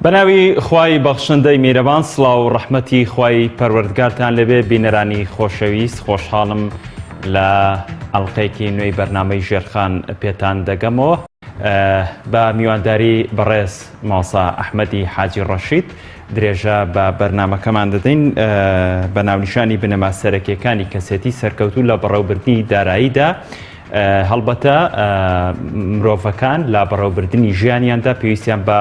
بەناوی خوای بەخشندەی میرەبان سڵاو و ڕەحمەتی خوای پەروەردگارتان لەبێ بینەرانی خۆشەویست خۆشحاڵم لە ئەڵقەیەکی نوێی بەرنامەی ژێرخان پێتان دەگەمەوە بە میوانداری بەڕێز ماوسا ئەحمەدی حاجی ڕەشید درێژە بە بەرنامەکەمان دەدەین بە ناونیشانی بنەما سەرەکیەکانی کەسێتی سەرکەوتوو لە بەڕێوەبردنی داراییدا هەڵبەتە مرۆڤەکان لە بەڕێوەبردننی ژیانیاندا پێویستیان بە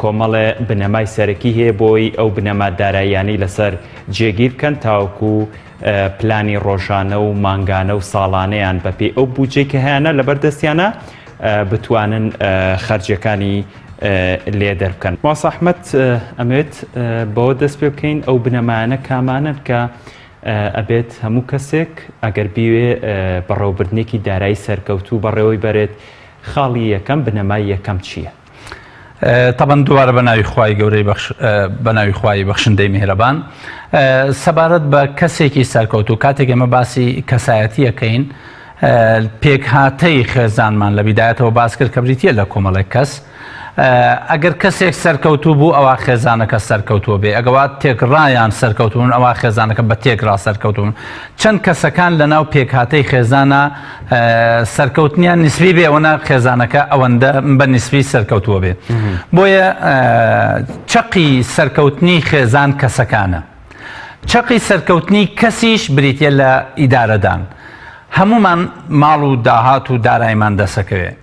کۆمەڵێ بنەمای سەرەکی هەیە بۆی ئەو بنەما داراییانەی لەسەر جێگیر بکەن تاوەکو پلانی ڕۆژانە و مانگانە و ساڵانەیان بەپێی ئەو بودجەی کە هەیەە لەبەردەستیانە بتوانن خەرجەکانی لێ دەربکەن. ماوسا ئەحمەد ئەمەوێت بەوە دەست پێ بکەین ئەو بنەمایانە کامانن کە ئەبێت هەموو کەسێک ئەگەر بیوێ بەڕێوەبردنێکی دارایی سەرکەوتوو بەڕێوەی بەرێت خاڵی یەکەم بنەمای یەکەم چییە؟ طبعا دوباره بەناوی خوای گەورەی بەناوی خوای بەخشندەی میهرەبان سەبارەت بە کەسێکی سەرکەوتوو کاتێک ئێمە باسی کەسایەتیەکەین پێکهاتەی خێزانمان لە بیدایەتەوە باس کرد کە بریتیە لە کۆمەڵێک کەس ئەگەر کەسێک سەرکەوتوو بوو ئەوە خێزانەکە سەرکەوتووە بێ ئەگەوات تێکڕایان سەرکەوتون ئەوە خێزانەکە بە تێکڕا سەرکەوتون چەند کەسەکان لەناو پێکهاتەی خێزانە سەرکەوتنیان نسبی بێ ئەوەنە خێزانەکە ئەوەندە بە نسبی سەرکەوتووە بێ بۆیە چەقی سەرکەوتنی خێزان کەسەکانە چەقی سەرکەوتنی کەسیش بریتە لە ئیدارەدان هەمومان ماڵ و داهات و دارایمان دەسەکەوێ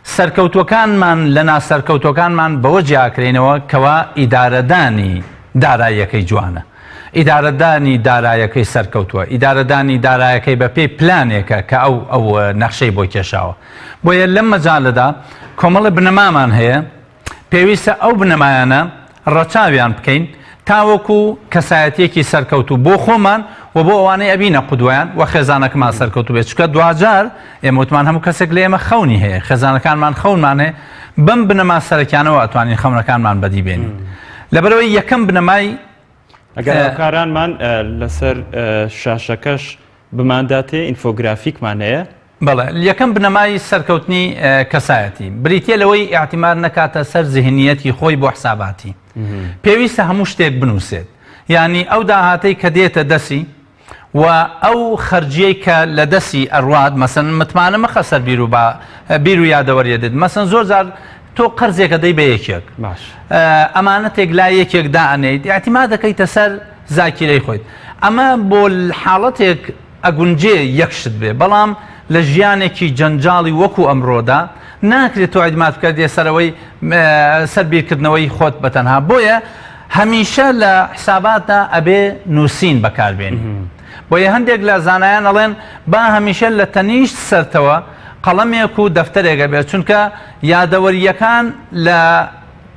سەرکەوتوەکانمان لە ناسەرکەوتوەکانمان بەوە جیاکرێنەوە کەوا ئیدارەدانی داراییەکەی جوانە ئیدارەدانی دارایەکەی سەرکەوتووە ئیدارەدانی دارایەکەی بە پێی پلانێکە کە ئەو نەخشەی بۆ کێشاوە بۆیە لەم مەجالەدا کۆمەڵە بنەمامان هەیە پێویستە ئەو بنەمایانە ڕەچاویان بکەین تاوەکو کەسایەتیەکی سەرکەوتوو بۆ خۆمان و بۆ ئەوانەی ئەبینە قودوایان و خێزانەکەمان سەرکەوتوو بێت چکە دوجار ئێمە وتمان هەموو کەسێک لە ئێمە خەونی هەیە خێزانەکانمان خەونمان هەیە بەم بنەما سەرەکیانەوە ئەتوانین خەونەکانمان بەدی بێنین لەبەرەوەی یەکەم بنەمای ئەگەر کارانمان لەسەر شاشەکەش بمانداتێ ئینفۆگرافیکمان هەیە بەڵێ یەکەم بنەمای سەرکەوتنی کەسایەتی بریتە لەوەی ئاعتیمار نەکاتە سەر زیهنیەتی خۆی بۆ حساباتی پێویستە هەموو شتێک بنووسێت یعنی ئەو داهاتەی کە دێتە دەسی و ئەو خەرجیەی کە لە دەسی ئەڕوات مەسەن متمانە مەخە سەر بیر و یادەوەریە دێت مەسەن زۆر جار تۆ قەرزێکە دەی بە یەکێک ئەمانەتێک لا یەکێک دائەنێیت ئاعتیماد دەکەیتە سەر زاکیرەی خۆیت ئەمە بۆ حاڵەتێک ئەگونجێ یەکشت بێ بەڵام لە ژیانێکی جەنجاڵی وەکو ئەمڕۆدا ناکرێت تۆ ئاعتیماد بکردێ سەرەوەی سەربیرکردنەوەی خۆت بەتەنها بۆیە هەمیشە لە حساباتە ئەبێ نووسین بەکاربێن بۆیە هەندێک لە زانایان ئەڵێن با هەمیشە لە تەنیشت سەرتەوە قەڵەمێک و دەفتەرێکە بێت چونکە یادەوەریەکان لە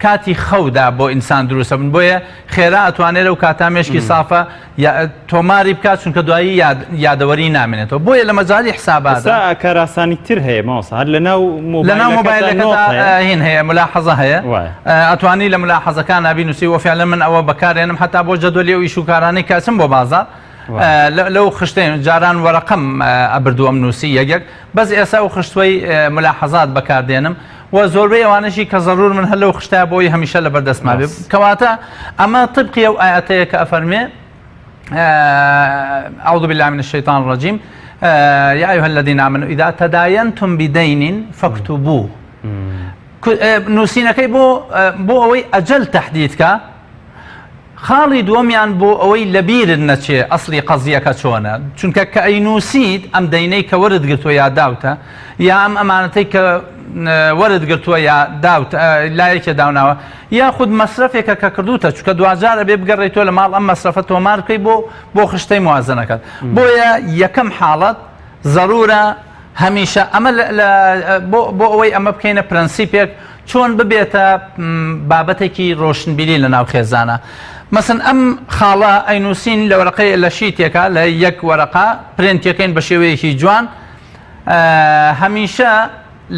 کاتی خەودا بۆ ئینسان دروستە بن بۆیە خێرا ئەتوانێت لەو کاتامێشکی سافە تۆماری بکات چونکە دوایی یادەوەری نامێنێتەوە بۆیە لە مەجای حساباتە کاراسانی تر هەیە ماوسا لەناو مۆبایلەکەدا هین هەیە ملاحەزە هەیە ئەتوانی لە ملاحەزەکان نبینوسی وەفعلا من ئەوە بەکارێنم هەتا بۆ جەدوەلی و ئیشوکارانەی کەسم بۆ بازار لەو خشتین جاران وەرەقەم ئەبردووەم نووسی یەکێک بەس ئێستا و خشتوەی ملاحەزات بەکاردێنم و زۆربەی ئەوانەشی کە زەڕور من هەر لەو خشتای بۆی هەمیشە لە بەردەستما بێ کەواتە ئەمە طبقی ئەو ئاەتەیە کە ئەفەرمێ أعوذ بالله من الشيطان الرجيم يا أيها الذين آمنوا إذا تداينتم بدين فاكتبوه نووسینەکەی بۆ ئەوەی ئەجەل تەحدیدکە خاڵی دووەمیان بۆ ئەوەی لەبیرت نەچێ ئەسڵی قەزیەکە چۆنە چونکە کە ئەینووسیت ئەم دەینەی کە وەرت گرتووە یا داوتە یا ئەم ئەمانەتەی کە وەرت گرتووە یا لایەکێ داوناوە یاخود مەسرفێکە کە کردوتە چونکە دوجارە بێ بگەڕێتۆ لە ماڵ ئەم مەسرفە تۆمار بکەی بۆ خشتەی موازنەکەت بۆیە یەکەم حاڵەت ضرورە هەمیشە ئەمە بۆ ئەوەی ئەمە بکەینە پرەنسیپێک چۆن ببێتە بابەتێکی ڕۆشنبیری لە ناو خێزانە مەسن ئەم خاڵە ئەینووسین لە وەرەقەی لە شیتێکە لە یەک وەرەقا پرنتەکەین بە شێوەیەکی جوان هەمیشە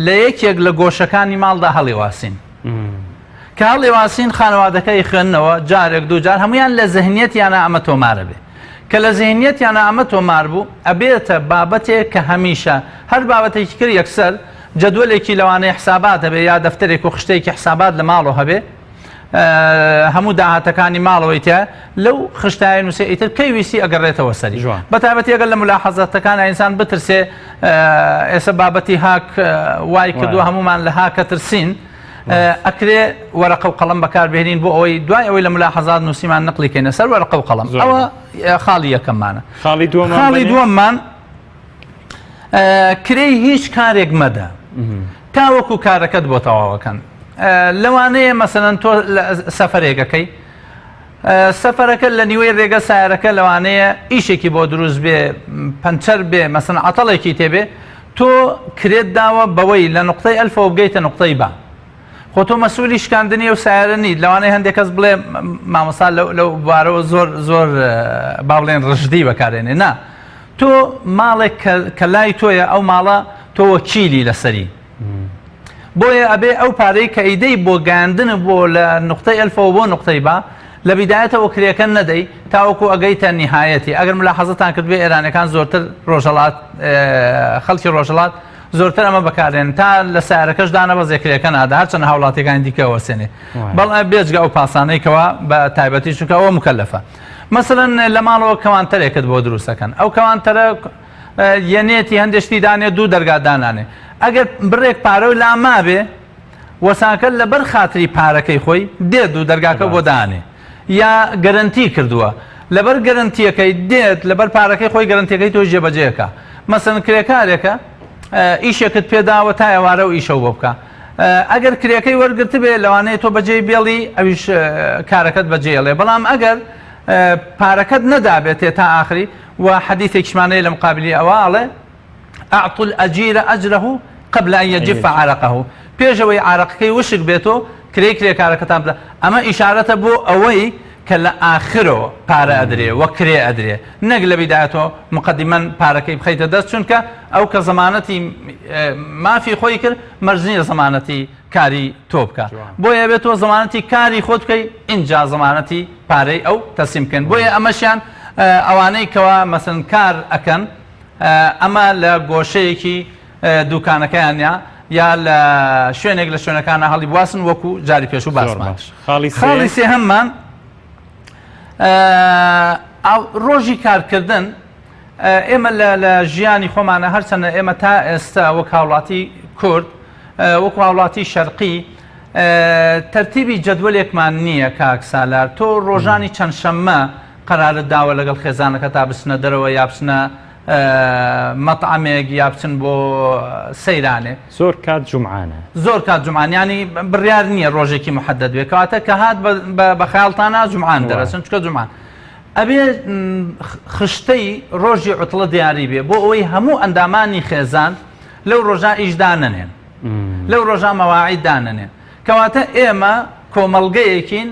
لە یەکێک لە گۆشەکانی ماڵدا هەڵیواسین کە هەڵیواسین خانەوادەکەی خوێندنەوە جارێک دووجار هەمویان لە زەهنیەتیانە ئەمە تۆمارە بێ کە لە زەهنیەتیانە ئەمە تۆمار بوو ئەبێتە بابەتێک کە هەمیشە هەر بابەتێکی کرد یەکسەر جدولێکی لەوانەیە حسابات هەبێ یا دەفتەرێک و خشتێکی حسابات لە ماڵەوە هەبێ هەموو داهاتەکانی ماڵەوەی تە لەو خشتای نووسێ ئیتر کەی ویستی ئەگەڕێتەوە سەری بەتابەتی ئەگەر لە ملاحەزەتەکان ئینسان بترسێ ئێستا بابەتی هاک وای کردووە هەمومان لە هاکە ترسین ئەکرێ وەرەقە و قەڵەم بەکاربهێنین بۆ ئەوەی دوای ئەوەی لە ملاحەزات نووسیمان نقلیکەینە سەر وەرەقە و قەڵەم ئەوە خاڵی یەکەممانە. خاڵی دووەممان کرێی هیچ کارێک مەدە تاوەکو کارەکەت بۆ تەواوەکەن. لەوانەیە مەسەلەن تۆ سەفەرێکەکەی سەفەرەکە لە نیوەی ڕێگە سایارەکە لەوانەیە ئیشێکی بۆ دروست بێ پەنچەر بێ مەسەلەن عەتەڵێکی تێبێ تۆ کرێت داوە بەوەی لە نقطەی ئەلفەوە بگەیتە نقطەی با خۆ تۆ مەسئولی شکاندنی و سایارە نیت لەوانەیە هەندێک کەس بڵێ مامۆستا لەو بوارەوە زۆر با بڵێن ڕژدی بەکارێنێ نا تۆ ماڵێک کە لای تۆیە ئەو ماڵە تۆ وەکیلی لەسەری بۆیە ئەبێ ئەو پارەی کە ئیدەی بۆ گاندنە بۆ لە نقطەی ئەلفەوە بۆ نقطەی با لە بیدایەتەوە کرێکە نەدەی تاوەکو ئەگەیتە نیهایەتی. ئەگەر ملاحەزەتان کرد بێ ئێرانەکان زۆرتر ڕۆژهەڵات خەڵکی ڕۆژهەڵات زۆرتر ئەمە بەکارێن تا لە سیارەکەش دانەبەزێ کرێکە نادا هەرچەند هاوڵاتیەکانی دیکە وەسێنێ بەڵام بێجگە ئەو پاسانەیەکەوە بە تایبەتی چونکە ئەوە مکەلەفە. مەسەلەن لە ماڵەوە کەوانتەرێکت بۆ دروستەکەن ئەو کەوانتەرە یەنێتی هەندێشتی دانێ دوو دەرگا دانانێ ئەگەر بڕێک پارە و لاما بێ وەساکە لەبەر خاتری پارەکەی خۆی دێت و دەرگاکە بۆ دانێ یا گەرنتی کردووە لەبەر گەرنتیەکەی دێت لەبەر پارەکەی خۆی گەرنتیەکەی تۆ جێبەجێەکە مەسەلەن کرێکارێکە ئیشێکت پێداوە تا ئێوارە و ئیشە بۆ بکە ئەگەر کرێکەی وەرگرت بێ لەوانەیە تۆ بەجێ بێڵی ئەویش کارەکەت بەجێڵێ بەڵام ئەگەر پارەکەت نەدابێتێ تا ئاخری و حەدیثێکشمانەیە لە مقابلی ئەوواڵێ ئەعطوا الأجير أجره قبل أن يجف عرقه پێشەوەی عرقەکەی وشک بێتۆ کرێکارەکەتان بدە ئەمە ئیشارەتە بۆ ئەوەی کە لە ئاخرەوە پارە ئەدرێ وە کرێ ئەدرێ نەک لە بیدایەتەوە مقدمەن پارەکەی بخەیتە دەست چونکە ئەو کە زەمانەتی مافی خۆی کرد مەرجنیە زەمانەتی کاری تۆ بکە بۆیە بێت تۆ زەمانەتی کاری خۆت بکەی اینجا زەمانەتی پارەی ئەو تەسلیم بکەن بۆیە ئەمەشیان ئەوانەی کەوا مەسەن کار ئەکەن ئەمە لە گۆشەیەکی دوکانەکەیانیا یا لە شوێنێک لە شوێنەکانە هەڵی بواسن وەکو جاری پێش و باسمان. خاڵی سێهەممان ڕۆژی کارکردن ئێمە لە ژیانی خۆمانە هەرچەندە ئێمە تا ئێستا وەک هاوڵاتی کورد وەکو هاوڵاتی شەرقی تەرتیبی جەدوەلێکمان نییە کاک سالار تۆ ڕۆژانی چەند شەممە قەرارت داوە لەگەڵ خێزانەکە تا بچنە دەرەوە یا بچنە مەطعمێک یا بچن بۆ سەیرانێ زۆر کات جومعانە زۆر کات جومعانیانی بڕیار نییە ڕۆژێکی محەدەد بێ کەواتە کە هات بە خەیاڵتانە جومعان دەرەچن چکە جومعان ئەبێ خشتەی ڕۆژی عوتڵە دیاری بێ بۆ ئەوەی هەموو ئەندامانی خێزان لەو ڕۆژا ئیش دانەنێن لەو ڕۆژا مەواعید دانەنێن کەواتە ئێمە کۆمەڵگەیەکین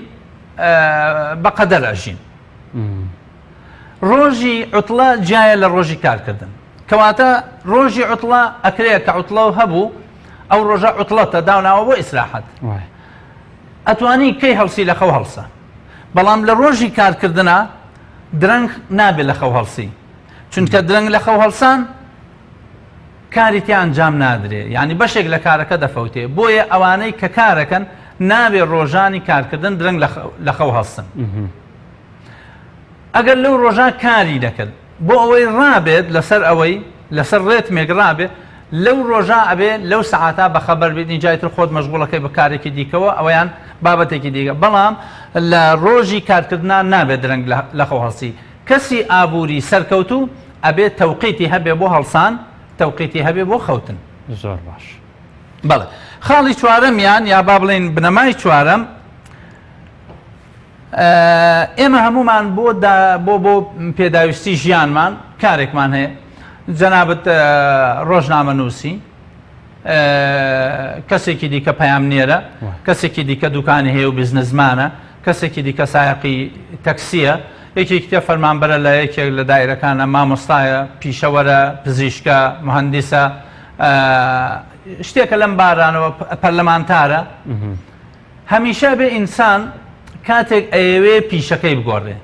بەقەدەر ئەژین ڕۆژی عوتڵە جایە لە ڕۆژی کارکردن کەواتە ڕۆژی عوتڵە ئەکرێت کە عوتڵە هەبوو ئەو ڕۆژە عوتڵەتە داوناوە بۆ ئیسراحەت ئەتوانی کەی هەڵسی لە خەو هەڵسە بەڵام لە ڕۆژی کارکردنە درەنگ نابێت لە خەو هەڵسی چونکە درەنگ لە خەو هەڵسان کاریتی ئەنجام نادرێ یعنی بەشێک لە کارەکە دەفەوتێ بۆیە ئەوانەی کە کارەکەن نابێت ڕۆژانی کارکردن درەنگ لە خەو هەڵسن ئەگەر لەو ڕۆژان کاری دەکرد بۆ ئەوەی ڕابێت لەسەر ئەوەی لەسەر ڕێتمێک ڕابێت لەو ڕۆژە ئەبێ لەو سەعاتە بەخەبەر بێت اینجایتر خۆت مەشغوڵەکەی بە کارێکی دیکەوە ئەویان بابەتێکی دیکە بەڵام لە ڕۆژی کارکردنا نابێت درەنگ لە خەو هەڵسی کەسی ئابووری سەرکەوتو ئەبێت تەوقیتی هەبێ بۆ هەڵسان تەوقیتی هەبێ بۆ خەوتن زۆر باش بەڵێ خاڵی چوارەمیان یا با بڵێن بنەمای چوارەم ئێمە هەمومان بۆ پێداویستی ژیانمان کارێکمان هەیە جەنابەت ڕۆژنامە نووسی کەسێکی دیکە پەیامنێرە کەسێکی دیکە دوکانی هەیە و بیزنسمانە کەسێکی دیکە سایقی تەکسیە یەکێکی تێ فەرمانبەرە لە یەکێک لە دایرەکانە مامۆستایە پیشەوەرە پزیشکە مهندسە شتێکە لەم بارانەوە پەرلەمانتارە هەمیشە بێ ئینسان کاتێک ئەوێ پیشەکەی بگۆڕێ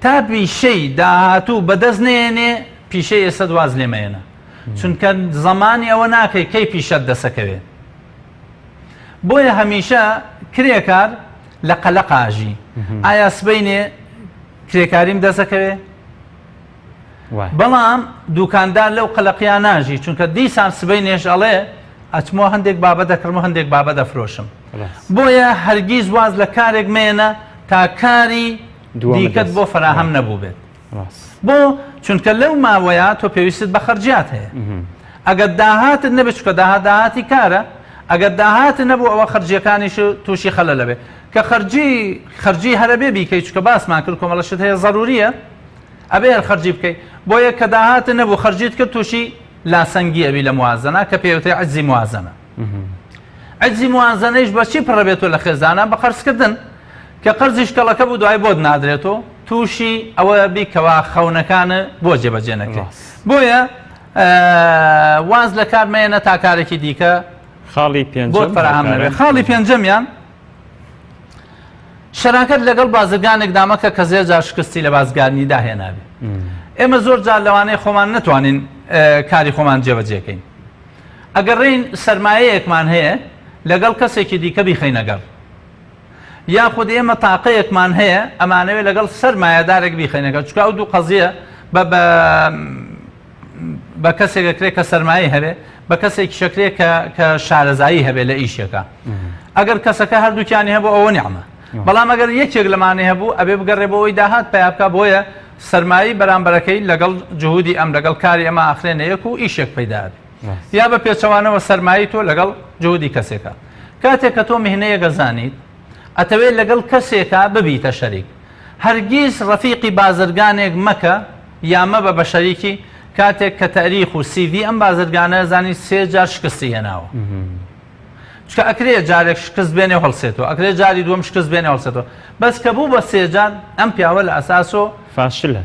تا پیشەی داهاتوو بەدەست نێنێ پیشەی ئێستا دواز لێمەێنە چونکە زەمانی ئەوە ناکەی کەی پیشەت دەسەکەوێ بۆیە هەمیشە کرێکار لە قەلەقاژی ئایا سبەینێ کرێکاریم دەزەکەوێ بەڵام دوکاندار لەو قەلەقیان ناژی چونکە دیسان سبەینێش ئەڵێ ئەچمەوە هەندێک بابە دەکڕمە هەندێک بابە دەفرۆشم بۆیە هەرگیز واز لە کارێک مێنە تا کاری دیکەت بۆ فراهەم نەبوو بێت بۆ چونکە لەو ماوەیە تۆ پێویستت بە خەرجیات هەیە ئەگەر داهاتت نەبێت چکە داهاتی کارە ئەگەر داهات نەبوو ئەوە خەرجیەکانیش تووشی خەلە لەبێ کە خەرجی هەرەبێ بیکەیت چکە باسمان کرد کۆمەڵەشت هەیە ضروریە ئەبێ خەرجی بکەیت بۆیە کە داهات نەبوو خەرجیت کرد تووشی لاسەنگی ئەوی لە موازنە کە پێوتێ عجزی موازنە عجزی موازنەیش بەچی پڕەبێتەوە لە خێزانە بە قەرزکردن کە قەرزیش کەڵەکە بوو دوای بۆت نادرێتەوە تووشی ئەوە بیکەوە خەونەکانە بۆ جێبەجێ نەکرێت بۆیە واز لە کارمەیەنە تا کارێکی دیکە خاڵی خاڵی پێنجەمیان شەراکەت لەگەڵ بازرگانێک دامەکە کە زێر جار شکستی لە بازرگانی داهێنابێ ئێمە زۆر جار لەوانەیە خۆمان نتوانین کاری خۆمان جێبەجێکەین ئەگەر ڕێین سەرمایەیەکمان هەیە لەگەڵ کەسێکی دیکە بیخەینەگەڵ یاخود ئێمە تاقەیەکمان هەیە ئەمانەوێت لەگەڵ سەرمایەدارێک بیخەینەگەڵ چکە ئەو دوو قەزیە بە کەسێکەکرێت کە سەرمایی هەبێ بە کەسێکی شکرێ کە شارەزایی هەبێ لە ئیشەکە ئەگەر کەسەکە هەردووکیانی هەبوو ئەوە نیعمە بەڵام ئەگەر یەکێک لەمانێ هەبوو ئەبێ بگەڕێ بۆ ئەوی داهات پیا بکە بۆیە سەرمایی بەرامبەرەکەی لەگەڵ جهودی ئەم لەگەڵ کاری ئەمە ئاخرێنە یەک و ئیشێک پەیدا بێ یا بە پێچەوانەوە سەرمایی تۆ لەگەڵ جهودی کەسێکە کاتێک کە تۆ میهنەیە گەزانیت ئەتەوێت لەگەڵ کەسێکە ببیتە شەریک هەرگیز ڕەفیقی بازرگانێک مەکە یا مەبە بە شەریکی کاتێک کە تاریخ و سیڤی ئەم بازرگانە زانی سێ جار شکستی هێناوە چکە ئەکرێ جارێک شکست بێنێ هەڵسێتەوە ئەکرێ جاری دووەم شکست بێنێ هەڵسێتەوە بەس کە بوو بە سێجان ئەم پیاوە لە ئەساس و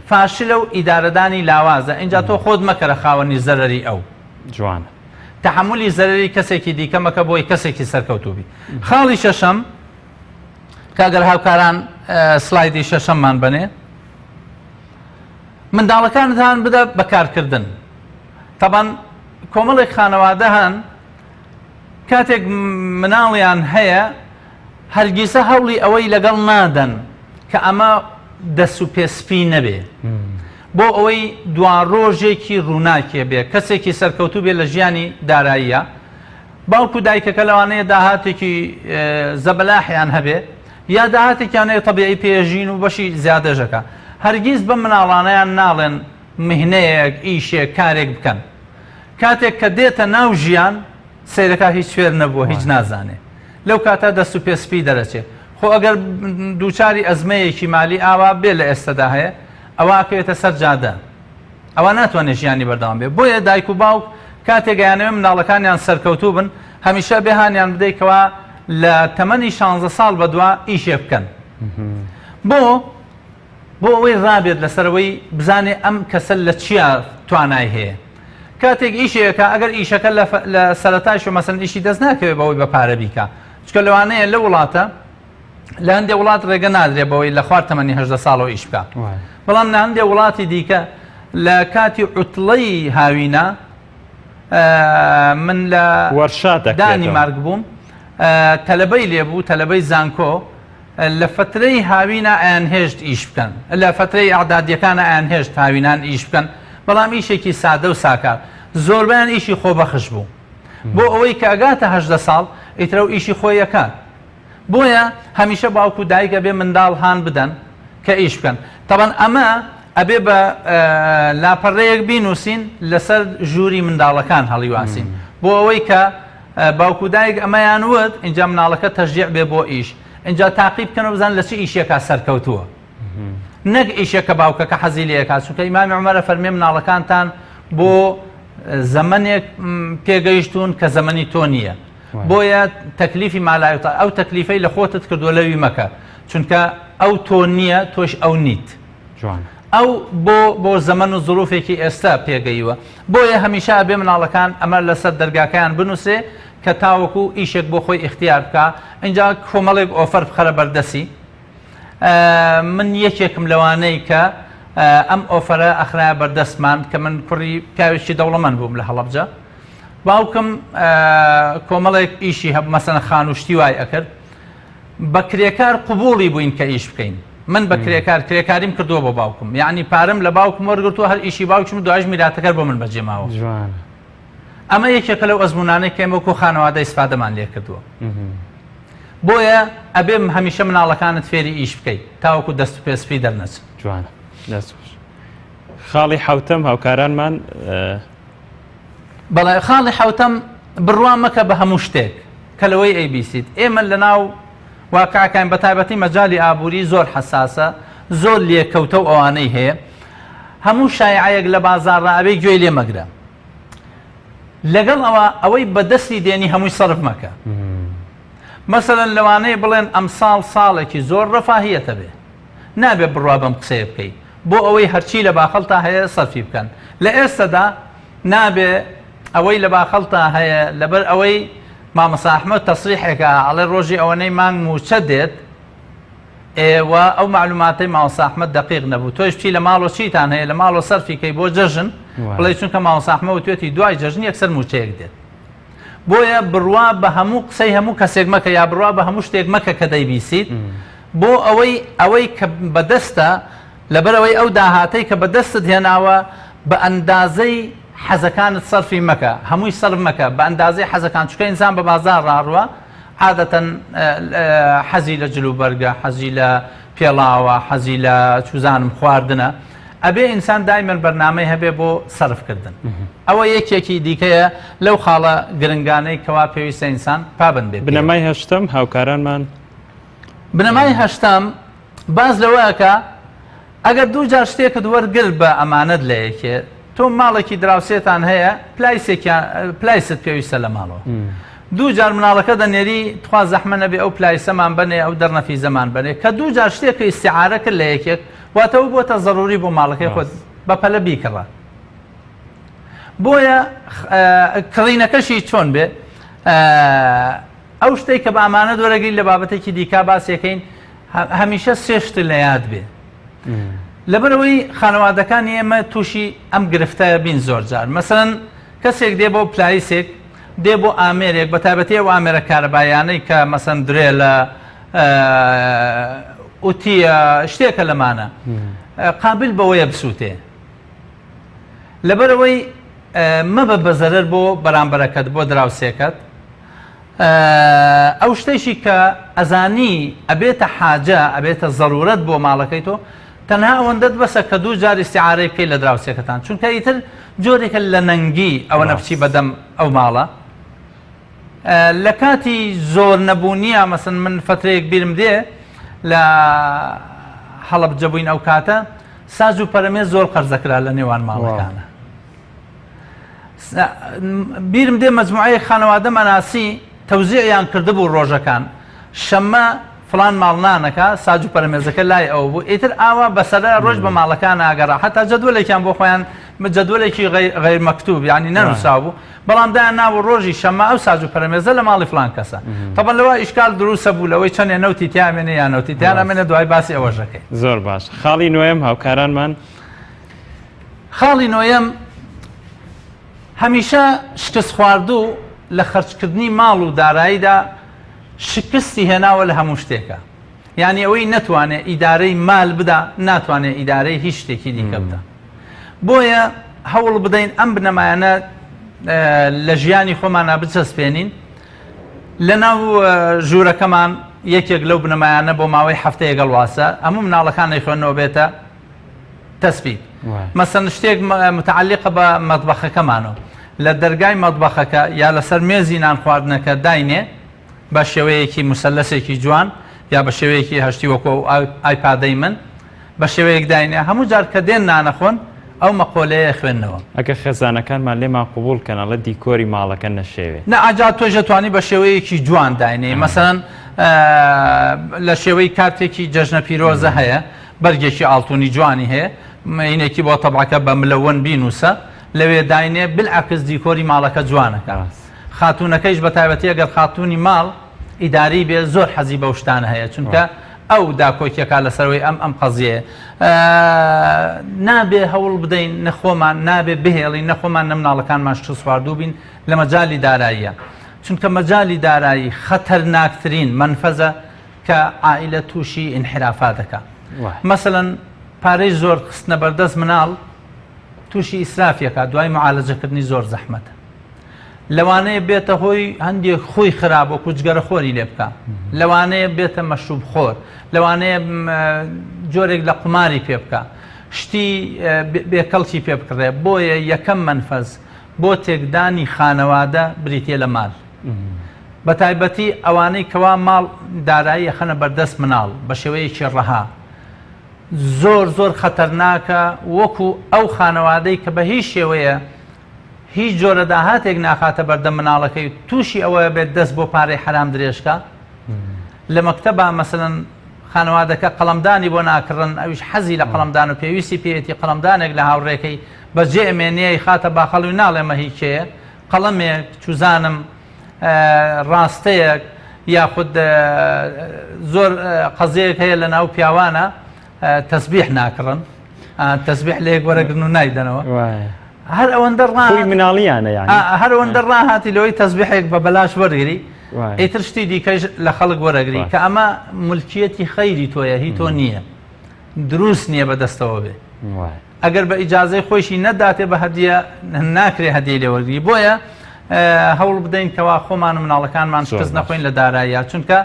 فاشلە و ئیدارەدانی لاوازە اینجا تۆ خۆت مەکەرە خاوەنی زەرەری ئەو جوانە تەحملی زەرەری کەسێکی دیکە مەکە بۆی کەسێکی سەرکەوتوبی خاڵی شەشەم کاگەر هاوکاران سلایدی شەشەممان بنێ منداڵەکانتان بدە بەکارکردن تەبەن کۆمەڵێک خانەوادە هەن کاتێک مناڵیان هەیە هەرگیزە هەوڵی ئەوەی لەگەڵ نادەن کە ئەمە دەست و پێسپی نەبێ بۆ ئەوەی دوا ڕۆژێکی ڕووناکێ بێ کەسێکی سەرکەوتوو بێ لە ژیانی داراییە باوکو دایکەکە لەوانەیە داهاتێکی زەبەلاحیان هەبێ یا داهاتێکیانەیە تەبیعی پێژین و بەشی زیادەژەکە هەرگیز بە مناڵانەیان ناڵێن میهنەیەک ئیشێک کارێک بکەن کاتێک کە دێتە ناو ژیان سیرەکە هیچ فێر نەبووە هیچ نازانێ لەو کاتە دەست و پێسپی دەرەچێت خۆ ئەگەر دووچاری ئەزمەیەکی مالی ئاوا بێ لە ئێستادا هەیە ئەوە ئەکەوێتە سەر جادە ئەوە ناتوانێت ژیانی بەردەوام بێ بۆیە دایک و باوک کاتێک گەیانەوێ مناڵەکانیان سەرکەوتوو بن هەمیشە بێهانیان بدەیتەوە لە تەمەنی 16 ساڵ بەدووە ئیشێ بکەن بۆ ئەوەی ڕابێت لەسەرەوەی بزانێ ئەم کەسە لە چیا توانای هەیە کاتێک ئیشەکە ئەگەر ئیشەکە لە سەرەتاش و مەسەن ئیشی دەست ناکەوێت بەوەی بە پارە بیکە چکە لەوانەیە لە وڵاتە لە هەندێک وڵات ڕێگە نادرێت بەوەی لە خوار تەمەنی 18 ساڵەوە ئیش بکە بەڵام لە هەندێک وڵاتی دیکە لە کاتی عوتڵەی هاوینە من لە دانیمارک بووم تەلەبەی لێبوو تەلەبەی زانکۆ لە فترەی هاوینە ئایانهێشت ئیش بکەن لە فترەی ئەعدادیەکانە ئایانهێشت هاوینان ئیش بکەن بەڵام ئیشێکی سادە و ساکار زۆربیان ئیشی خۆبەخش بوو بۆ ئەوەی کە ئەگاتە 18 ساڵ ئیترە و ئیشی خۆیەکات بۆیە هەمیشە باوکو دایکە بێ منداڵ هان بدەن کە ئیش بکەن تەبەن ئەمە ئەبێ بە لاپەڕەیەک بینوسین لەسەر ژووری منداڵەکان هەڵیواسین بۆ ئەوەی کە باوکو دایک ئەمەیان وت اینجا مناڵەکە تەشجیع بێ بۆ ئیش اینجا تاقی بکەنەوە بزان لە چ ئیشێکا سەرکەوتووە نەک ئیشێکە باوکەکە حەزی لێکات چونکە ئیمامی عومەرە فەرمێ مناڵەکانتان بۆ زەمانێک پێگەیشتون کە زەمەنی تۆ نییە بۆیە تەکلیفی مالایەتە ئەو تەکلیفەی لە خۆتت کردووە لەوی مەکە چونکە ئەو تۆ نییە تۆش ئەو نیت ئەو بۆ زەمەن و زروفێکی ئێستا پێگەیوە بۆیە هەمیشە بێ مناڵەکان ئەمە لەسەر دەرگاکەیان بنووسێ کە تاوەکو ئیشێک بۆ خۆی اختیار بکە اینجا کۆمەڵێک ئۆفەر بخەرە بەردەسی من یەکێکم لەوانەی کە ئەم ئۆفەرە ئەخرای بەردەستمان کە من کوڕی پیاوێکی دەوڵەمەند بووم لە هەڵەبجە باوکم کۆمەڵێک ئیشی هەبوو مەسەن خانوشتی وای ئەکرد بە کرێکار قوبوڵی بووین کە ئیش بکەین من بە کرێکاریم کردووە بۆ باوکم یعنی پارەم لە باوکم وەرگرتووە هەر ئیشی باوکم دوایش میراتەکە بۆ من بەجێماوە ئەمە یەکێکە لەو ئەزمونانەی کە ئێمە وەکو خانەوادە ئیسفادەمان لێ کردووە بۆیە ئەبێم هەمیشە مناڵەکانت فێری ئیش بکەیت تاوەکو دەست و پێسپی دەرنەچن جوانە خاڵی حوتەم هاوکارانمان بەڵێ خاڵی حوتەم بڕوان مەکە بە هەموو شتێک کە لەوەی ئەیبیسیت ئێمە لە ناو واقعەکان بە تایبەتی مەجای ئابووری زۆر حساسە زۆر لێکەوتە و ئەوانەی هەیە هەموو شایعەیەک لە بازاڕە ئەبێ گوێی لێ مەگرە لەگەڵ ئەوەی بەدەستی دێنی هەمووی سەرف مەکە مەسەلەن لەوانەیە بڵێن ئەم ساڵێکی زۆر ڕەفاهیەتە بێ نابێ بڕوا بەم قسەیە بکەیت بۆ ئەوەی هەرچی لە باخەڵتا هەیە سەرفی بکەن لە ئێستادا نابێ ئەوەی لە باخەڵتا هەیە لەبەر ئەوەی مامەسا ئەحمەد تەسریحێکە ئەڵێ ڕۆژی ئەوەنەی مانگ موچە دێت ئێوە ئەو معلوماتەی مامەسا ئەحمەد دەقیق نەبوو تۆش بچی لە ماڵۆ چیتان هەیە لە ماڵۆ سەرفیکەی بۆ جەژن بڵێ چونکە مامەسا ئەحمەد وتوێتی دوای جەژن یەکسەر موچەیەک دێت بۆیە بڕوا بە هەموو قسەی هەموو کەسێک مەکە یا بڕوا بە هەموو شتێک مەکە کە دەیبیسیت بۆ ئەوەی کە بەدەستە لەبەرەوەی ئەو داهاتەی کە بەدەستت هێناوە بە ئەندازەی حەزەکانت سەرفی مەکە هەمووی سەرف مەکە بە ئەندازەی حەزەکان چونکە ئینسان بە بازار ڕاڕوە عادەتەن حەزی لە جلوبەرگە حەزی لە پێڵاوە حەزی لە چوزانم خواردنە ئەبێ ئینسان دایمەن بەرنامەی هەبێ بۆ سەرفکردن ئەوە یەکێکی دیکەیە لەو خاڵە گرنگانەی کەوا پێویستە ئینسان پابند بێت بنەمای هەشتم هاوکارانمان بنەمای هەشتم باز لەوەیەکە ئەگەر دوو جار شتێکت وەرگر بە ئەمانەت لە یەکێ تۆ ماڵێکی دراوسێتان هەیە پلایست پێویستە لە ماڵەوە دوو جار مناڵەکە دەنێری تخوا زەحمە نەبێ ئەو پلایسەمان بنێ ئەو دەرنەفی زەمان بنێ کە دوو جار شتێکە ئیستیعارە کرد لە یەکێک واتەوە بۆتە ضروری بۆ ماڵەکەی خۆت بەپەلە بیکڕە بۆیە کڕینەکەشی چۆن بێ ئەو شتێک کە بە ئەمانەت وەرەگری لە بابەتێکی دیکا باسیەکەین هەمیشە سێ شت لە یاد بێ لەبەرەوەی خانەوادەکانی ئێمە تووشی ئەم گرفتایە بین زۆر جار مەسەڵەن کەسێک دێ بۆ پلایسێک دێ بۆ ئامێرێک بە تایبەتی ئەو ئامێرە کارەبایانەی کە مەسەن درێ لە ئوتیە شتێکە لەمانە قابل بەوەیە بسووتێ لەبەرەوەی مەبە بەزەرەر بۆ بەرامبەرەکەت بۆ دراوسێکەت ئەو شتێکی کە ئەزانی ئەبێتە حاجە ئەبێتە ضرورەت بۆ ماڵەکەی تۆ تەنها ئەوەندەت بەسە کە دوو جار ئیستیعارەی بکەی لە دراوسێکەتان چونکە ئیتر جۆرێکە لە نەنگی ئەوە نەفچی بەدەم ئەو ماڵە لە کاتی زۆر نەبوونیە مەسن من فترەیەک بیرم دێ لە هەڵب جەبووین ئەو کاتە ساز و پەرەمێ زۆر قەرزەکرا لە نێوان ماڵەکانە بیرم دێ مەجموعەیەک خانەوادە مەناسی تەوزیعیان کردبوو ڕۆژەکان شەممە فلان ماڵنانەکە ساج و پەرەمێزەکە لای ئەو بوو ئیتر ئاوا بەسەرە ڕۆژ بە ماڵەکان ئاگەڕا حتا جەدوەلێکیان بۆ خۆیان جەدوەلێکی غیر مەکتوب یعنی نەنووسا بوو بەڵام دایان ناوە ڕۆژی شەممە ئەو ساج و پەرەمێزە لە ماڵی فلان کەسە تەبەن لەوە ئیشکال دروستە بوو لەوەی چەندێ نەوتی تیامێنێ یان نەوتی تیان ئەمێنە دوای باسی ئەوەژەکەی زۆر باش خاڵی نوێم هاوکارانمان خاڵی نوێم هەمیشە شکست خواردوو لە خەرجکردنی ماڵ و داراییدا شکستی هێناوە لە هەموو شتێکە یعنی ئەوەی نەتوانێت ئیدارەی مال بدا ناتوانێت ئیدارەی هیچ شتێکی دیکە بدە بۆیە هەوڵ بدەین ئەم بنەمایانە لە ژیانی خۆمانە بچەسپێنین لە ناو ژوورەکەمان یەکێک لەو بنەمایانە بۆ ماوەی هەفتەیە گەڵواسە هەموو مناڵەکان نەیخوێنەوە بێتە تەسبیت مەسەن شتێک متعلقە بە مەطبەخەکەمانەوە لە دەرگای مەطبەخەکە یا لەسەر مێزی نان خواردنەکە داینێ بە شێوەیەکی مسەلەسێکی جوان یا بە شێوەیەکی هەشتی وەکو ئایپادەی من بە شێوەیەک داینێ هەموو جار کە دێن نانەخۆن ئەو مەقۆلەیە خوێندنەوە ئەگە خێزانەکانمان لێمان قوبوڵ کەنەڵە دیکۆری ماڵەکە نەشێوێ نەئاجات تۆژە توانی بە شێوەیەکی جوان داینێ مەسەن لە شێوەی کارتێکی جەژنە پیرۆزە هەیە بەرگێکی ئاڵتونی جوانی هەیە مینێکی بۆ تەبعەکە بە ملەوەن بینوسە لەوێ داینێ بالعکس دیکۆری ماڵەکە جوانەکە خاتونەکەیش بە تایبەتی ئەگەر خاتونی ماڵ ئیداری بێ زۆر حەزی بەو شتانە هەیە چونکە ئەو داکۆکیەکە لەسەرەوەی ئەم قەزیە نابێ هەوڵ بدەین نەخۆمان نابێ بهێڵین نەخۆمان نە مناڵەکانمان شکست خواردوو بین لە مەجالی داراییە چونکە مەجالی دارایی خەتەرناکترین منفەزە کە عائلە تووشی انحرافات دەکات. مثلەن پارەی زۆر خستنە بەردەست مناڵ تووشی ئیسرافیەکە، دوای معالەجەکردنی زۆر زەحمەتە. لەوانەیە بێتە هۆی هەندێک خۆی خراپ وەکو جگەرە خۆری لێ بکە، لەوانەیە بێتە مەشروب خۆر، لەوانەیە جۆرێک لە قماری پێ بکە، شتی بێکەڵکی پێ بکڕێ. بۆیە یەکەم منفەز بۆ تێکدانی خانەوادە بریتێ لە ماڵ، بە تایبەتی ئەوانەی کەوا ماڵ دارایی خەنە بەردەست مناڵ بە شێوەیەکی ڕەها زۆر زۆر خەتەرناکە، وەکو ئەو خانەوادەی کە بە هیچ شێوەیە هیچ جۆرە داهاتێک ناخاتە بەردەم مناڵەکەی تووشی ئەوەیە بێت دەست بۆ پارەی حرام درێژکە. لە مەکتەبە مەسەلەن خانەوادەکە قەڵەمدانی بۆ ناکڕن، ئەویش حەزی لە قەڵەمدان و پێویستی پێێتی قەڵەمدانێک لە هاوڕێکەی بەجێ ئەمێنەیە خاتە باخەڵی ناڵێمە هیچەیە، قەڵەمێک چوزانم ڕاستەیەک یاخود زۆر قەزەیەک هەیە لە ناو پیاوانە تەسبیح ناکڕن، تەسبیح لە یەک وەرەگرن و نایدەنەوە. هەر ئەوەندە مناڵیانە هەر ئەوەندە ڕاهاتی لەوەی تەسبیحێک بە بەلاش وەرگری، ئیتر شتی دیکەش لە خەڵک وەرەگری کە ئەمە مولکیەتی خەیری تۆیە، هی تۆ نییە، دروست نییە بەدەستەوە بێ. ئەگەر بە ئیجازەی خۆشی نەداتێ بە هەدیە ناکرێ هەدیە لێ وەرگری. بۆیە هەوڵ بدەین کەوا خۆمان و مناڵەکانمان شکست نەخۆین لە داراییە، چونکە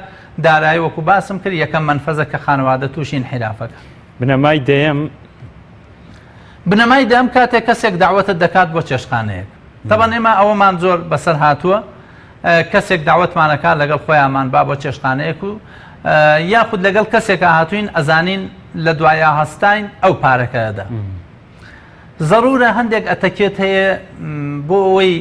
دارایی وەکو باسم کرد یەکەم منفەزە کە خانەوادە تووشی انحرافەکە. بنەمای دەیەم بنەمای دەم کاتێک کەسێک داوەتت دەکات بۆ چێشخانەیەک. تەبەن ئێمە ئەوەمان زۆر بەسەر هاتووە، کەسێک داوەتمانەکات لەگەڵ خۆیانمان با بۆ چێشخانەیەک و یاخود لەگەڵ کەسێکە هاتوین ئەزانین لە دوایە هەستین ئەو پارەکەدا. ضرورە هەندێک ئەتەکێت هەیە بۆ ئەوەی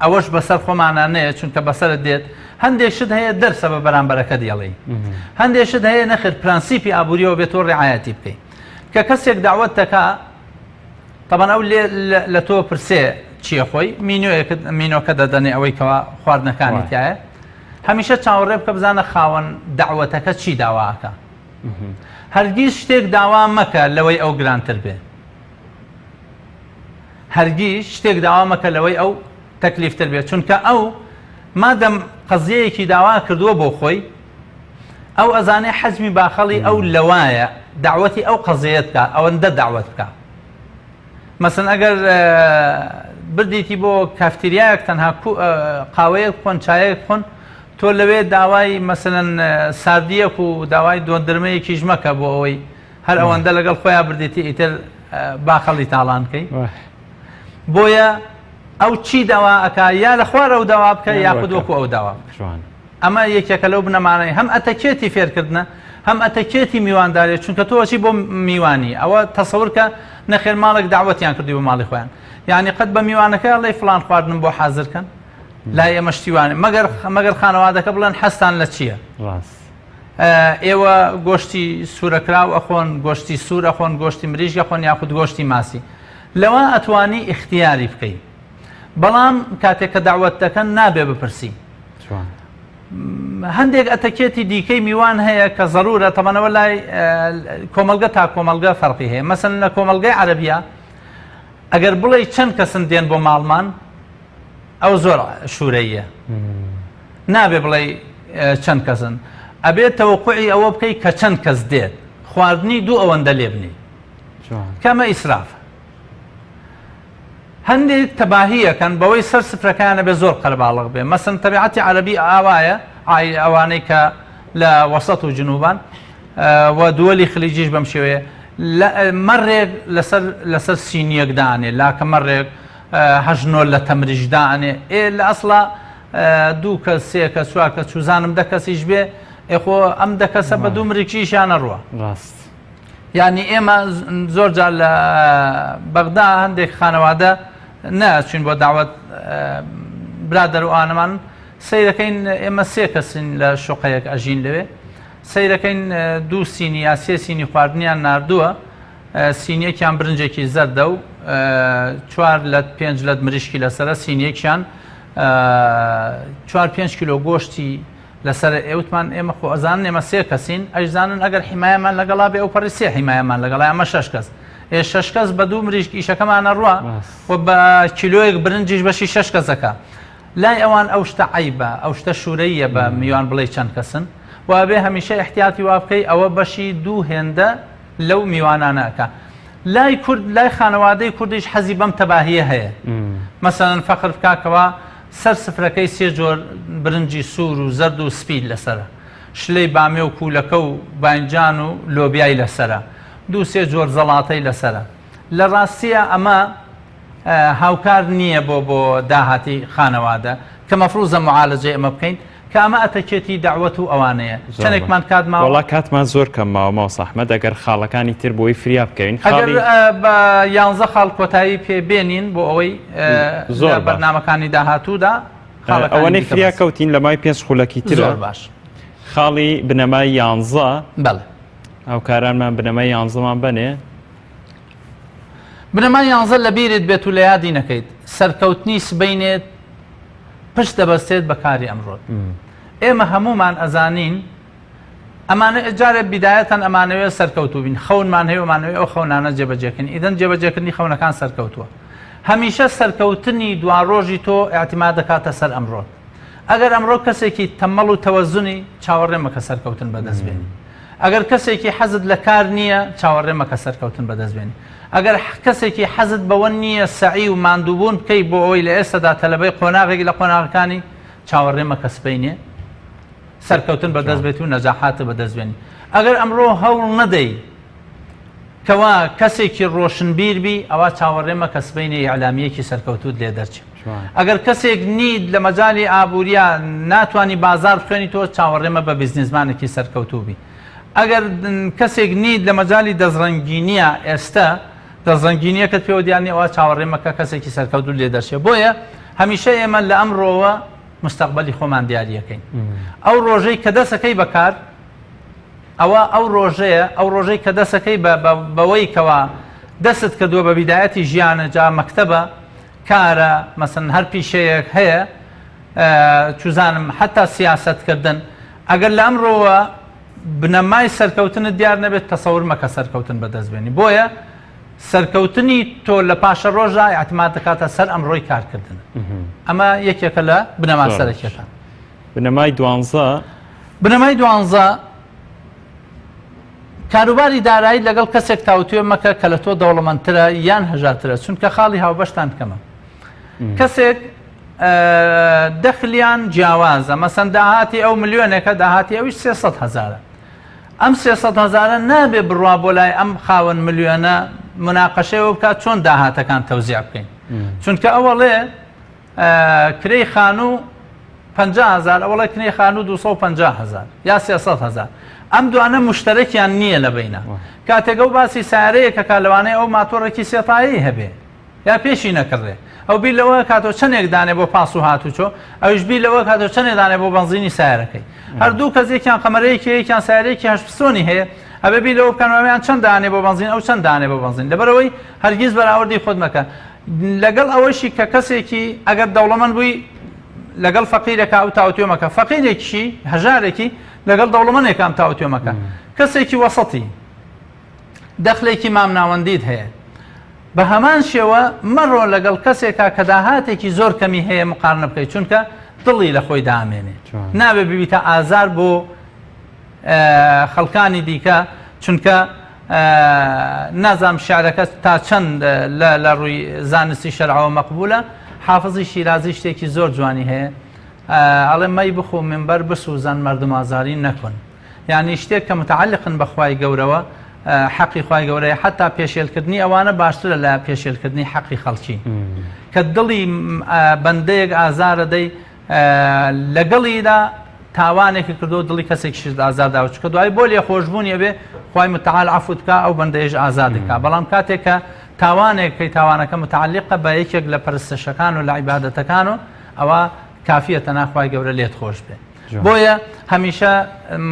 ئەوەش بەسەر خۆمانانەیە، چونکە بەسەر دێت هەندێک شت هەیە دەرسە بە بەرامبەرەکە دیڵێ، هەندێک شت هەیە نەخر پرەنسیپی ئابووریەوە بێتەوە ڕعایەتی بکەیت. کە کەسێک داوەت دەکا طبعا ئەو لە تۆ پرسێ چییە خۆی مینۆکە دەدەنێ ئەوەی کەوا خواردنەکانی تایە، هەمیشە چاوەڕێ بکە بزانە خاوەن داوەتەکە چی داواکە. هەرگیز شتێک داوا مەکە لەوەی ئەو گرانتر بێ، هەرگیز شتێک داوا مەکە لەوەی ئەو تەکلیفتر بێت، چونکە ئەو مادەم قەزیەیەکی داوا کردووە بۆ خۆی، ئەو ئەزانێ حەزمی باخەڵی ئەو لەوایە داوەتی ئەو قەزیەت بکە، ئەوەندە داوەت بکە. مەسەن ئەگەر بردیتی بۆ کافتریایەک تەنها قاوەیەک خۆن چایەک خۆن، تۆ لەوێ داوای مەسەلەن ساردیەک و داوای دۆندرمەیەکیش مەکە بۆ ئەوەی هەر ئەوەندە لەگەڵ خۆیان بردیتی ئیتر باخەڵی تاڵانکەی. بۆیە ئەو چی داوا ئەکا یا لە خوارە و داوا بکە یاخود وەکو ئەو داوا بکە. ئەمە یەکێکە لەو بنەمانەی هەم ئەتەکێتی فێرکردنە هەم ئەتەکێتی میواندارێت، چونکە تۆ چی بۆ میوانی ئەوە تەسەورکە نەخێر ماڵێک داوەتیان کردی بۆ ماڵی خۆیان، یعنی قەت بە میوانەکە ئەڵێ فڵان خواردنم بۆ حازرکەن لای ئێمە شتیوانێ، مەگەر خانەوادەکە بڵێن حەستان لە چییە؟ ئێوە گۆشتی سوورەکراو ئەخۆن، گۆشتی سوور ئەخۆن، گۆشتی مریژ ئەخۆن یاخود گۆشتی ماسی، لەوە ئەتوانی اختیاری بکەیت. بەڵام کاتێک کە داوەت دەکەن نابێ بپرسی. هەندێک ئەتەکێتی دیکەی میوان هەیە کە ضرورە تەمەنەوە لای کۆمەلگە تا کۆمەلگە فەرقی هەیە. مەسەن لە کۆمەلگەی عەرەبیە ئەگەر بڵێ چەند کەسن دێن بۆ ماڵمان ئەو زۆر شوورەیە، نابێ بڵێ چەند کەسن، ئەبێت تەوەقوعی ئەوە بکەیت کە چەند کەس دێت، خواردنی دوو ئەوەندە لێ بنی، کەمە ئیسرافە. هەندێک تەباهیەکەن بەوەی سەر سفرەکانە بێ زۆر قەرباڵغ بێ. مەسەن تەبیعەتی عەرەبی ئاوایە، ئەوانەی کە لە وەسەط و جنوبان و دووەلی خلیجیش بەم شێوەیە مەڕێک لەسەر سینیەک دانێ، لاکە مەڕێک هەژنۆ لە تەمریش دانێ، لە ئەسڵا دوو کەس سێ کەس چوار کەس چوزانم دە کەسیش بێ ئێخۆ ئەم دە کەسە بە دوو مریکیشیانە ڕوە. یعنی ئێمە زۆر جار لە بەغدا هەندێک خانەوادە ناچین بۆ داوەت برادەر و ئانەمان سەیرەکەین، ئێمە سێ کەسین لە شوقەیەک ئەژین لەوێ، سەیرەکەین دوو سینی یا سێ سینی خواردنیان ناردووە، سینیەکیان برنجێکی زەردە و چوار لە پێنج لەت مریشکی لەسەرە، سینیەکیان 4-5 کیلۆ گۆشتی لەسەر ئێوتمان. ئێمە خۆ ئەزانن ئێمە سێ کەسین، ئەیزانن ئەگەر حیمایەمان لەگەڵا بێ ئەو پەڕی سێ حیمایەمان لەگەڵا، ئەمە 6 کەس، 6 کەس بە دوو مریشک ئیشەکەمانە ڕوە و بە کیلۆیەک برنجیش بەشی 6 کەسەکە. لای ئەوان ئەو شتە عیبە، ئەو شتە شوورەیە بە میوان بڵێ چەند کەسن، وابێ هەمیشە احتیاتی وا بکەی ئەوە بەشی دوو هێندە لەو میوانانەکە. لای کورد لای خانەوادەی کوردیش حەزی بەم تەباهیە هەیە. مەسەڵەن فەخر بکاکەوە سەر سفرەکەی سێ جۆر برنجی سوور و زەرد و سپید لەسرە، شلەی بامێ و کوولەکە و بانجان و لۆبیای لەسرە، دوو سێ جۆر زەڵاتەی لەسرە. لە ڕاستیە ئەمە هاوکار نییە بۆ داهاتی خانەوادە کە مەفروزە معالەجەی ئەمە بکەین کە ئەمە ئەتەکێتی داوەت و ئەوانەیە. چەندێکمان کاتماوە وڵا کاتمان زۆر کەمماوە ماوەس ئەحمەد، ئەگەر خاڵەکانی تر بۆی فریا بکەین ئەگەر بە 11 خاڵ کۆتایی پێ بێنین بۆ ئەوەی زۆر بەرنامەکانی داهاتوودا ئەوەنەی فریا کەوتین لە مای 5 خولەکی تر زۆر باش. خاڵی بنەمای 11 بەڵێ هاوکارانمان بنەمای 11مان بنێ. بنەمای 11 لە بیرت بێت و لە یادی نەکەیت سەرکەوتنی سبەینێت پشت دەبەستێت بە کاری ئەمڕۆت. ئێمە هەمومان ئەزانین ئەمانە ئەجارێ بیدایەتەن ئەمانەوێت سەرکەوتوو بین، خەونمان هەیە ومانەوێت ئەو خەونانە جێبەجێکردنی، ئیدەن جێبەجێکردنی خەونەکان سەرکەوتووە. هەمیشە سەرکەوتنی دوا ڕۆژی تۆ ئاعتیماد دەکاتە سەر ئەمڕۆت. ئەگەر ئەمڕۆ کەسێکی تەمەڵ و تەوەزونی چاوەڕێمەکە سەرکەوتن بەدەستبێنی، ئەگەر کەسێکی حەزت لە کار نییە چاوەڕێمەکە سەرکەوتن بەدەستبێنی، ئەگەر کەسێکی حەزت بەوە نییە سەعی و ماندووبوون بکەی بۆ ئەوەی لە ئێستادا تەلەبەی قۆناغێکی لە قۆناغەکانی چاوەڕێمەکە سبەینێ سەرکەوتن بەدەست بێت و نەجاحاتە بەدەستبێنی. ئەگەر ئەمڕۆ هەوڵ نەدەی کەوا کەسێکی ڕۆشنبیربی ئەوە چاوەڕێمەکە سبەینێ ئیعلامیەکی سەرکەوتوت لێ دەرچێت. ئەگەر کەسێک نید لە مەجای ئابووریا ناتوانانی بازار بخوێنی تۆ چاوەڕێمە بە بیزنسمانێکی سەرکەوتوبی. ئەگەر کەسێک نید لە مەجای دەزڕەنگینیە ئێستا دەزڕەنگینیەکەت پێوە دیانی ئەوە چاوەڕێمەکە کەسێکی سەرکەوتو لێ دەرچێت. بۆیە هەمیشە ئێمە لە ئەمڕۆوە مستەقبەلی خۆمان دیاریەکەین. ئەو ڕۆژەی کە دەسەکەی بەکار ئەوە ئەو ڕۆژەی کە دەسەکەی بەوەی کەوا دەست کردووە بە بیدایەتی ژیانە جا مەکتەبە کارە مەسەن هەر پیشەیەک هەیە چوزانم حتا سیاسەتکردن. ئەگەر لە ئەمڕۆوە بنەمای سەرکەوتنت دیار نەبێت تەسەور مەکە سەرکەوتن بەدەستبێنی. بۆیە سەرکەوتنی تۆ لە پاشە ڕۆژە ئاعتیماد دەکاتە سەر ئەمڕۆی کارکردن. ئەمە یەکێکە لە بنەما سەرەکیەکان. بنەمای 12 بنەمای 12 کاروباری دارایی لەگەڵ کەسێک تاوتوێ مەکە کە لە تۆ دەوڵەمەندترە یان هەژارترە، چونکە خاڵی هاوبەشتان کەمە. کەسێک دەخلیان جیاوازە، مەسەن داهاتی ئەو ملیۆنێکە داهاتی ئەویش 300,000. ئەم 300,000 نابێ بڕوا بۆ لای ئەم خاوەن ملیۆنە مناقەشەوە بکات چۆن داهاتەکان تەوزیع بکەین. چونکە ئەوەڵێ کرێی خانوو 50,000 ئەوڵێ کرێی خانوو 250,000 یا 300,000. ئەم دوانە مشتەرەکیان نییە لە بینە. کاتێک ئەو باسی سارەیەکە کالەوانەیە ئەو ماتۆڕێکی سێتایی هەبێ یا پێشی نەکڕێ، ئەو بیر لەوە کاتۆ چەندێک دانێ بۆ پاس و هاتوچۆ، ئەوش بیر لەوە کاتۆ چەندێک دانێ بۆ بەنزینی سیارەکەی. هەردوو کەسێکیان قەمەرەیەکی یەکیان سیارەیەکی هەشتسۆنی هەیە، ئەبێ بیر لەوە بکەنەوەیان چەند دانێ بۆ بەنزین ئەو چەند دانێ بۆ بەنزین. لەبەرەوەی هەرگیز بەراوردی خۆت مەکە لەگەڵ ئەوەشی کە کەسێکی ئەگەر دەوڵەمەند بووی لەگەڵ فەقیرێکە ئەو تاوتێمەکە، فەقیرێکی هەژارێکی لەگەڵ دەوڵەمەندێکام تاوتێمەکە، کەسێکی وەسەتی دەخلێکی مامناوەندیت هەیە. بە هەمان شێوە مەڕۆ لەگەڵ کەسێکە کە داهاتێکی زۆر کەمی هەیە مقارنە بکەیت، چونکە دڵی لە خۆی دامێنێ، نابێ ببیتە ئازار بۆ خەڵکانی دیکە، چونکە نازام شعرەکە تا چەند لە ڕووی زانستی شەرعەوە مەقبولە. حافزی شیرازی شتێکی زۆر جوانی هەیە، ئەڵێ مەی بخۆ منبەر بسوزان مردم ئازاری نەکۆن. یعنی شتێک کە متعلقن بە خوای گەورەوە، حەقی خوای گەورەیە، حتا پێشێلکردنی ئەوانە باشترە لە پێشێلکردنی حەقی خەڵکی. کە دڵی بەندەیەک ئازارە دەی لەگەڵیدا تاوانێکی کردو دڵی کەسێکیش ئازارداوە، چکە دوای بۆ لێ خۆشببوونیە بێ خوای متعال عەفو بکا ئەو بەندەیەش ئازادەکا. بەڵام کاتێک کە تاوانێکی تاوانەکە متعلقە بە یەکێک لە پەرستشەکان و لە عیبادەتەکان و ئەوە کافیەتە ناخوای گەورە لێت خۆش بێ. بۆیە هەمیشە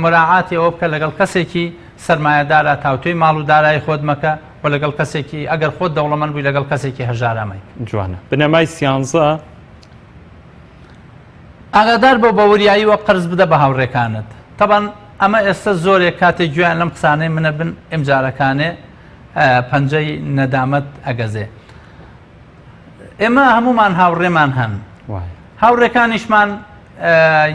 مراعاتی ئەوە بکە لەگەڵ کەسێکی سەرمایەدارە تاوتوی ماڵ و دارایی خۆت مەکە و لەگەڵ کەسێکی ئەگەر خۆت دەوڵەمەند بووی لەگەڵ کەسێکی هەژارەمەی. جوانە. بنەمای 13 ئاگادار بۆ بەوریایی وە قرز بدە بە هاوڕێکانت. تەبەن ئەمە ئێستا زۆرێک کاتێک گویان لەم قسانەی منە بن ئیمجارەکانێ پەنجەی نەدامەت ئەگەزێ. ئێمە هەمومان هاوڕێمان هەن، هاوڕێکانیشمان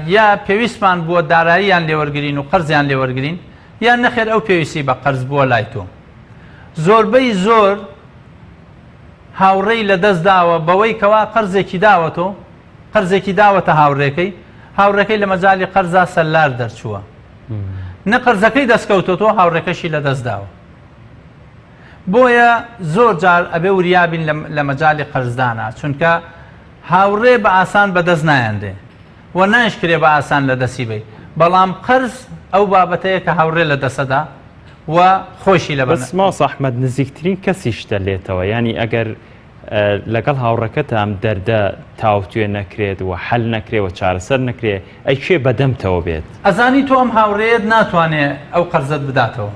یا پێویستمان بووە داراییان لێوەرگین و قەرزیان لێوەرگین یان نەخێر ئەو پێویستی بە قەرز بووە لای تۆ زۆربەی زۆر هاوڕێی لەدەست داوە بەوەی کەوا قەرزێکی داوەتۆ قەرزێکی داوەتە هاوڕێکەی لە مەجای قەرزا سەلار دەرچووە نە قەرزەکەی دەستکەوتۆ هاوڕێکەشی لەدەست داوە بۆیە زۆر جار ئەبێ وریابین لە مەجای قەرزدانە چونکە هاوڕێ بە ئاسان بەدەست نایەندێ و نایشکرێ بە ئاسان لە دەستی بێ بەڵام قەرز ئەو بابەتەیە کە هاوڕێ لە دەسەدا و خۆشی لە بەس ماوەس ئەحمەد نزیکترین کەسیشتە لێتەوە ینی ئەگەر لەگەڵ هاوڕەکەت ئەم دەردە تاوتوێ نەکرێت و حەل نەکرێت و چارەسەر نەکرێت ئەی کێ بەدەمتەوە بێت ئەزانی تۆ ئەم هاوڕێت ناتوانێت ئەو قەرزت بداتەوە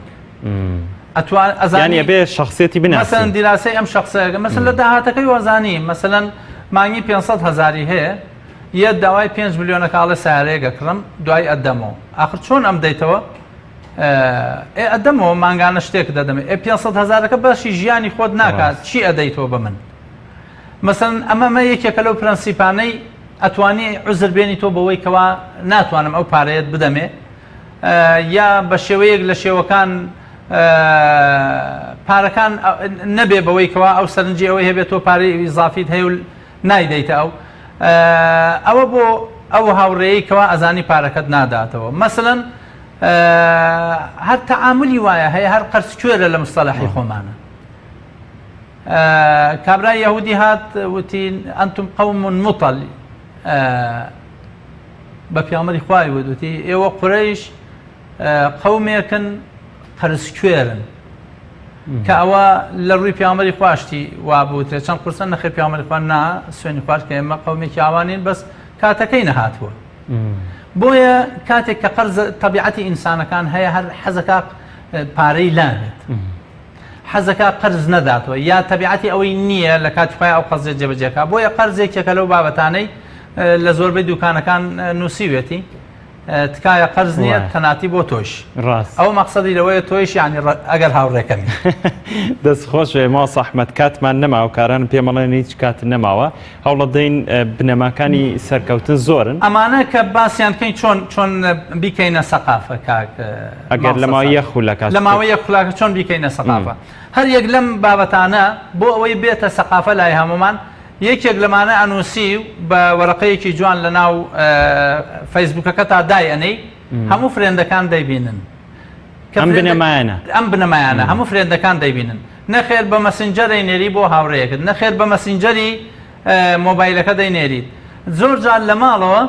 ئەزانیە بێ شخصێتی بناسی مەسەن دیراسی ئەم شخصەیە مەسەن لە داهاتەکەی وەزانی مەسەن مانگی 500,000 هەیە یە داوای 5 ملیۆنە کاڵە سیارەیەگە کڕم دوای ئەدەمەوە آخر چۆن ئەم دەیتەوە ئەدەمەوە مانگانە شتێک دەدەمێ 500,000ەکە بەشی ژیانی خۆت ناکات چی ئەدەیتەوە بە من مەسەن ئەمەمە یەکێکە لەو پرەنسیپانەی ئەتوانی عوزر بێنی تۆ بەوەی کەوا ناتوانم ئەو پارەیەت بدەمێ یا بە شێوەیەک لە شێوەکان پارەکان نەبێ بەوەی کەوا ئەو سەرنجی ئەوەی هەبێت تۆ پارەی ئیزافیت هەیە و نایدەیتە ئەوە بۆ ئەو هاوڕێی کەوا ئەزانی پارەکەت ناداتەوە مەسەڵەن هەر تەعاملی وایە هەیە هەر قەرزکوێرە لە مستەلاحی خۆمانە کابرای یەهودی هات وتی ئەنتم قەوم مطل بە پێغەمبەری خوای وتی ئێوە قورەیش قەومێکن قەرزکوێرن کە ئەوە لە ڕووی پێغەمبەری خواشتی وابووترێت چەند قورسن نەخێ پێغەمبەری خوا نا سوێنی خوارد کە ئێمە قەومێکی ئاوانین بەس کاتەکەی نەهاتووە بۆیە کاتێک کە قەرز تەبیعەتی ئینسانەکان هەیە هەر حەزەکە پارەی لابێت حەزەکە قەرز نەداتەوە یا تەبیعەتی ئەوەی نییە لە کاتی خۆی ئەو قەرزێ جێبەجێکە بۆیە قەرزێکێکە لەو بابەتانەی لە زۆربەی دوکانەکان نووسیوێتی تکایە قەرز نییە تەناتی بۆ تۆش ئەو مەقسەدی لەوەیە تۆیش یانی ئەگەر هاوڕێکەمی دەستخۆش ماوەس ئەحمەد کاتمان نەماوە کاران پێمەڵێن هیچ کات نەماوە هەوڵە دەین بنەماکانی سەرکەوتن زۆرن ئەمانە کە باسییان بکەین چۆن بیکەینە سەقافە کاک ئەگەر لە ماوەی یەک خولەکە لە ماوەی یەک خولاکە چۆن بیکەینە سەقافە هەر یەک لەم بابەتانە بۆ ئەوەی بێتە سەقافە لای هەمومان یەکێک لەمانە ئەنووسی بە وەرەقەیەکی جوان لە ناو فەیسبوکەکە تا دایەنەی هەموو فرێندەکان دەیبینن ئەم بنەمایانە هەموو فرێندەکان دەیبینن نەخێر بە مەسنجەرەی نێری بۆ هاوڕێیەکت نەخێر بە مەسنجەری مۆبایلەکە دەینێریت زۆر جار لە ماڵەوە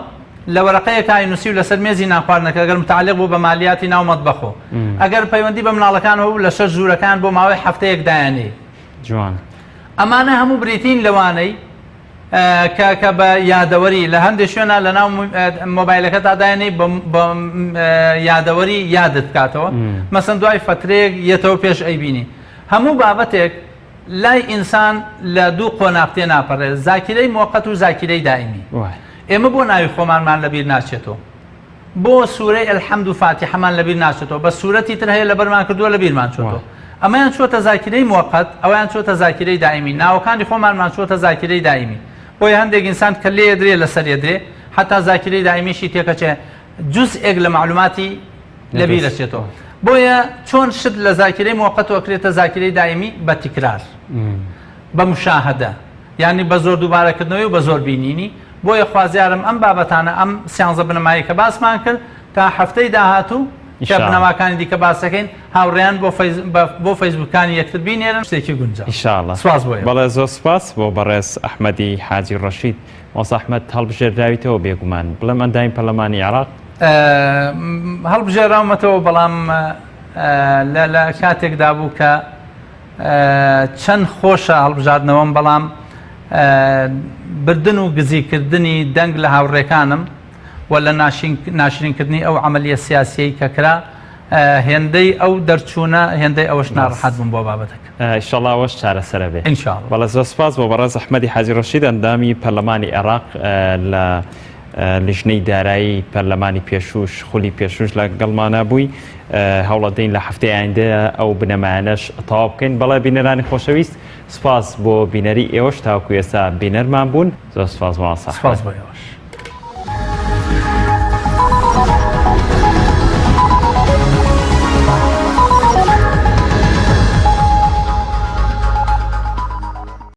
لە وەرەقەیەک نووسی و لەسەر مێزی ناخواردنەکە ئەگەر متعلق بوو بە مالیاتی ناو مەتبەخۆ ئەگەر پەیوەندی بە مناڵەکان هەبوو لە شەش ژوورەکان بۆ ماوەی هەفتەیەک دایانەی جوان ئەمانە هەموو بریتین لەوانەی کە بە یادەوەری لە هەندێک شوێنە لە ناو مۆبایلەکە تا دایانەی بە یادەوەری یادت بکاتەوە مەسەن دوای فترەیەک یەتەوە پێش ئەیبینی هەموو بابەتێک لای ئینسان لە دوو قۆناغتێ ناپەڕێت زاکیرەی موقەت و زاکیرەی دائیمی ئێمە بۆ ناوی خۆمانمان لەبیر ناچێتەوە بۆ سوورەی ئەلحەمد و فاتیحەمان لەبیر ناچێتەوە بە سوورەتی تر هەیە لەبەرمان کردووە لەبیرمان چۆتەوە ئەمەیان چۆتە زاکیرەی موقەت ئەویان چۆتە زاکیرەی دائیمی ناوەکانی خۆمانمان چۆتە زاکیرەی دائیمی بۆی هەندێک ئینسان کە لێ درێ لەسەر درێ حتا زاکیرەی دائیمیشی تێکەچێ جزئێک لە معلوماتی لەبیرەچێتەوە بۆیە چۆن شت لە زاکیرەی موقەت وەکرێتە زاکیرەی دائیمی بە تیکرار بە مشاهدە یعنی بە زۆر دووبارەکردنەوەی و بە زۆر بینینی بۆیە خوازیارم ئەم بابەتانە ئەم سیانزە بنەمایی کە باسمان کرد تا هەفتەی داهاتوو کە بنەماکانی دیکە باسەکەین هاوڕێیان بۆ فەیسبوکانی یەکتر بینێرن شتێکی گونجاو ئینشاءڵڵا سواس بۆیە بەڵێ زۆر سپاس بۆ بەڕێز ئەحمەدی حاجی ڕەشید مۆس ئەحمەد هەڵبژێردراویتەوە بێگومان بڵێم ئەندامی پەرلەمانی عێراق هەڵبژێراومەتەوە بەڵام لە کاتێکدا بوو کە چەند خۆشە هەڵبژاردنەوەم بەڵام بردن و گزیکردنی دەنگ لە هاوڕێکانم و لە ناشرینکردنی ئەو عملیە سیاسیەی کە کرا هێندەی ئەو دەرچوونە هێندەی ئەوەش ناڕەحەت بووم بۆ بابەتەکە ئینشاءڵڵا ئەوەش چارەسەرە بێ ئینشاءڵڵا بەڵێ زۆر سپاس بۆ بەڕێز ئەحمەدی حاجی ڕەشید ئەندامی پەرلەمانی عێراق لە لیژنەی دارایی پەرلەمانی پێشوش خولی پێشوش لەگەڵمانە بووی هەوڵە دەین لە هەفتەی ئایندە ئەو بنەمایانەش تەواو بکەین بەڵێ بینەرانی خۆشەویست سپاس بۆ بینەری ئێوەش تاوەکو ئێستا بینەرمان بوون زۆر سپاس ماوەسا سپاس بۆ ئێوەش